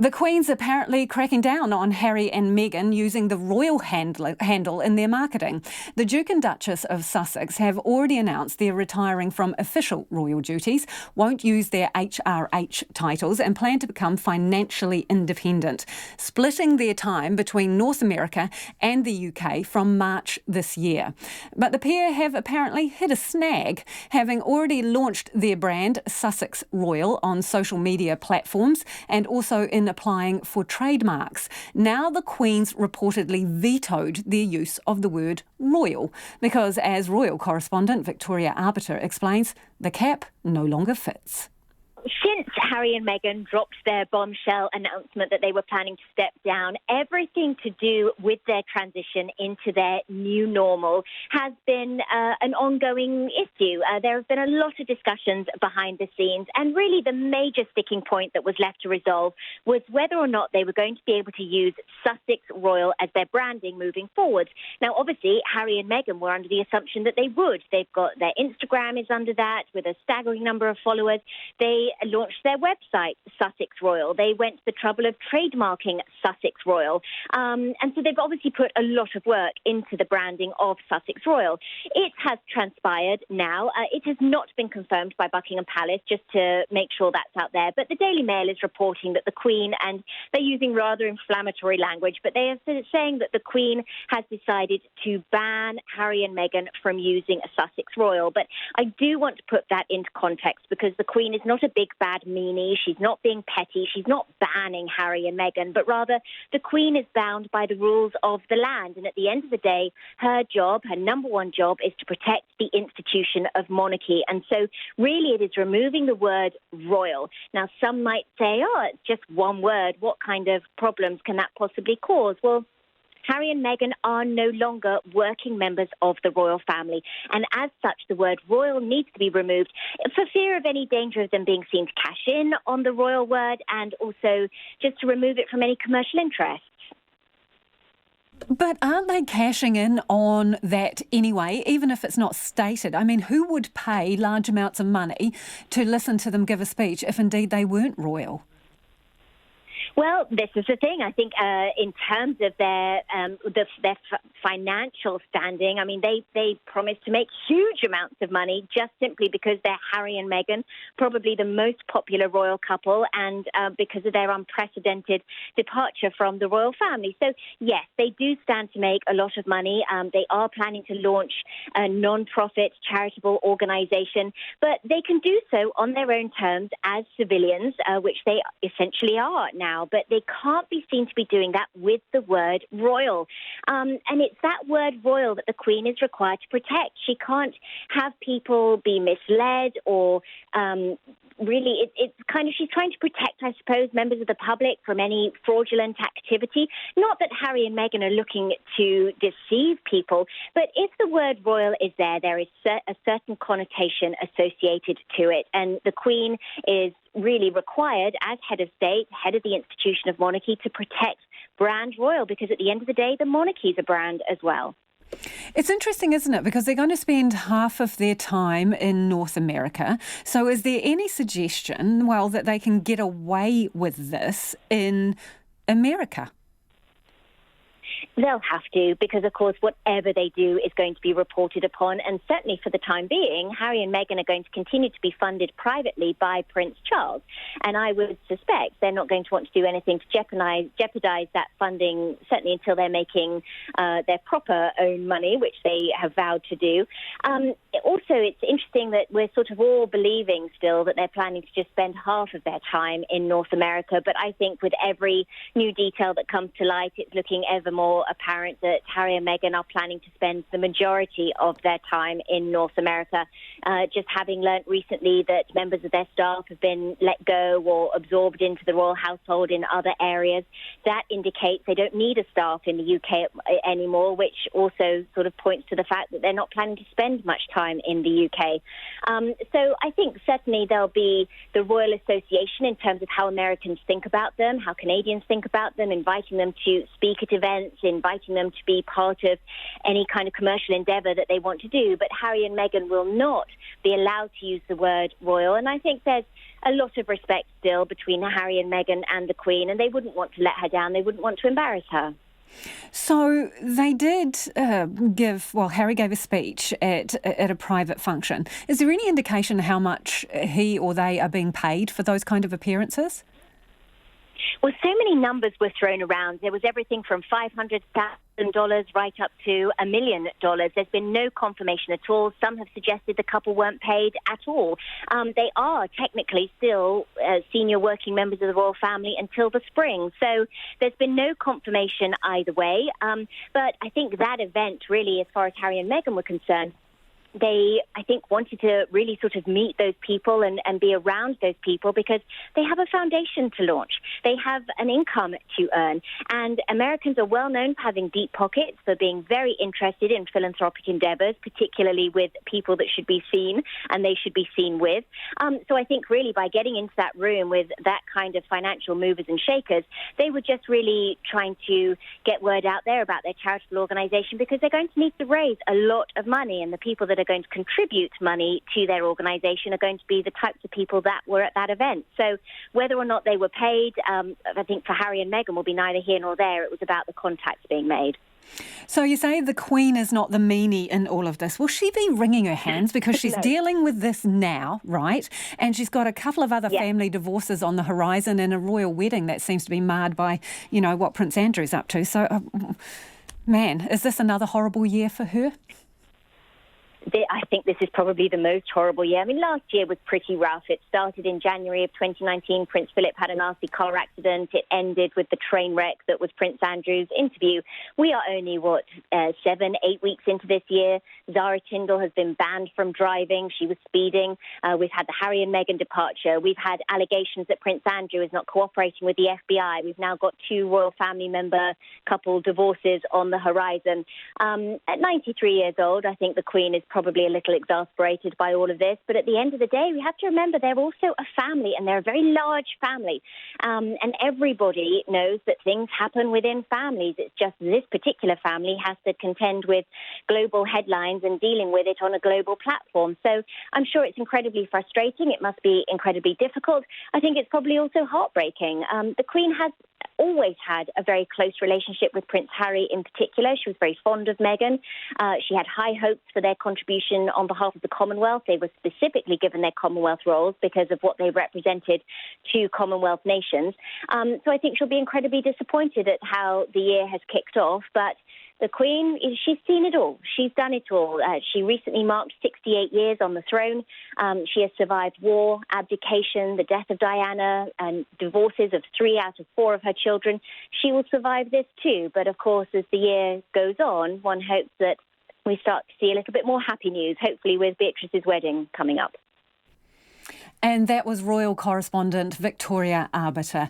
The Queen's apparently cracking down on Harry and Meghan using the royal handle in their marketing. The Duke and Duchess of Sussex have already announced they're retiring from official royal duties, won't use their HRH titles and plan to become financially independent, splitting their time between North America and the UK from March this year. But the pair have apparently hit a snag, having already launched their brand Sussex Royal on social media platforms and also in applying for trademarks. Now the Queen's reportedly vetoed their use of the word royal because, as Royal Correspondent Victoria Arbiter explains, the cap no longer fits. Since Harry and Meghan dropped their bombshell announcement that they were planning to step down, everything to do with their transition into their new normal has been an ongoing issue. There have been a lot of discussions behind the scenes, and really the major sticking point that was left to resolve was whether or not they were going to be able to use Sussex Royal as their branding moving forward. Now, obviously, Harry and Meghan were under the assumption that they would. They've got their Instagram is under that with a staggering number of followers. They launched their website, Sussex Royal. They went to the trouble of trademarking Sussex Royal. And so they've obviously put a lot of work into the branding of Sussex Royal. It has transpired now. It has not been confirmed by Buckingham Palace, just to make sure that's out there. But the Daily Mail is reporting that the Queen, and they're using rather inflammatory language, but they are saying that the Queen has decided to ban Harry and Meghan from using a Sussex Royal. But I do want to put that into context because the Queen is not a big bad meanie. She's not being petty. She's not banning Harry and Meghan, but rather the Queen is bound by the rules of the land. And at the end of the day, her job, her number one job, is to protect the institution of monarchy. And so really it is removing the word royal. Now, some might say, oh, it's just one word. What kind of problems can that possibly cause? Well, Harry and Meghan are no longer working members of the royal family. And as such, the word royal needs to be removed for fear of any danger of them being seen to cash in on the royal word and also just to remove it from any commercial interests. But aren't they cashing in on that anyway, even if it's not stated? I mean, who would pay large amounts of money to listen to them give a speech if indeed they weren't royal? Well, this is the thing. I think in terms of their financial standing, I mean, they promised to make huge amounts of money just simply because they're Harry and Meghan, probably the most popular royal couple, and because of their unprecedented departure from the royal family. So, yes, they do stand to make a lot of money. They are planning to launch a non-profit charitable organisation, but they can do so on their own terms as civilians, which they essentially are now. But they can't be seen to be doing that with the word royal. And it's that word royal that the Queen is required to protect. She can't have people be misled or really, it's kind of, she's trying to protect, I suppose, members of the public from any fraudulent activity. Not that Harry and Meghan are looking to deceive people, but if the word royal is there, there is a certain connotation associated to it. And the Queen is really required as head of state, head of the institution of monarchy, to protect brand royal, because at the end of the day, the monarchy is a brand as well. It's interesting, isn't it? Because they're going to spend half of their time in North America. So is there any suggestion, well, that they can get away with this in America? They'll have to, because, of course, whatever they do is going to be reported upon. And certainly for the time being, Harry and Meghan are going to continue to be funded privately by Prince Charles. And I would suspect they're not going to want to do anything to jeopardize that funding, certainly until they're making their proper own money, which they have vowed to do. Also, it's interesting that we're sort of all believing still that they're planning to just spend half of their time in North America. But I think with every new detail that comes to light, it's looking ever more apparent that Harry and Meghan are planning to spend the majority of their time in North America. Just having learnt recently that members of their staff have been let go or absorbed into the royal household in other areas, that indicates they don't need a staff in the UK anymore, which also sort of points to the fact that they're not planning to spend much time in the UK. So I think certainly there'll be the Royal Association in terms of how Americans think about them, how Canadians think about them, inviting them to speak at events in inviting them to be part of any kind of commercial endeavour that they want to do. But Harry and Meghan will not be allowed to use the word royal. And I think there's a lot of respect still between Harry and Meghan and the Queen, and they wouldn't want to let her down. They wouldn't want to embarrass her. So they did Harry gave a speech at a private function. Is there any indication how much he or they are being paid for those kind of appearances? Well, so many numbers were thrown around. There was everything from $500,000 right up to $1 million. There's been no confirmation at all. Some have suggested the couple weren't paid at all. They are technically still senior working members of the royal family until the spring. So there's been no confirmation either way. But I think that event really, as far as Harry and Meghan were concerned, they, I think, wanted to really sort of meet those people and be around those people because they have a foundation to launch. They have an income to earn. And Americans are well known for having deep pockets, for being very interested in philanthropic endeavours, particularly with people that should be seen and they should be seen with. So I think really by getting into that room with that kind of financial movers and shakers, they were just really trying to get word out there about their charitable organisation because they're going to need to raise a lot of money, and the people that are going to contribute money to their organisation are going to be the types of people that were at that event. So whether or not they were paid, I think for Harry and Meghan will be neither here nor there. It was about the contacts being made. So you say the Queen is not the meanie in all of this. Will she be wringing her hands because she's No. dealing with this now, right? And she's got a couple of other family divorces on the horizon and a royal wedding that seems to be marred by, what Prince Andrew's up to. So, man, is this another horrible year for her? I think this is probably the most horrible year. I mean, last year was pretty rough. It started in January of 2019. Prince Philip had a nasty car accident. It ended with the train wreck that was Prince Andrew's interview. We are only, 7-8 weeks into this year. Zara Tindall has been banned from driving. She was speeding. We've had the Harry and Meghan departure. We've had allegations that Prince Andrew is not cooperating with the FBI. We've now got 2 royal family member couple divorces on the horizon. At 93 years old, I think the Queen is probably a little exasperated by all of this. But at the end of the day, we have to remember they're also a family, and they're a very large family. And everybody knows that things happen within families. It's just this particular family has to contend with global headlines and dealing with it on a global platform. So I'm sure it's incredibly frustrating. It must be incredibly difficult. I think it's probably also heartbreaking. The Queen has always had a very close relationship with Prince Harry in particular. She was very fond of Meghan. She had high hopes for their contribution on behalf of the Commonwealth. They were specifically given their Commonwealth roles because of what they represented to Commonwealth nations. So I think she'll be incredibly disappointed at how the year has kicked off. But the Queen, she's seen it all. She's done it all. She recently marked 68 years on the throne. She has survived war, abdication, the death of Diana, and divorces of 3 out of 4 of her children. She will survive this too. But of course, as the year goes on, one hopes that we start to see a little bit more happy news, hopefully with Beatrice's wedding coming up. And that was Royal Correspondent Victoria Arbiter.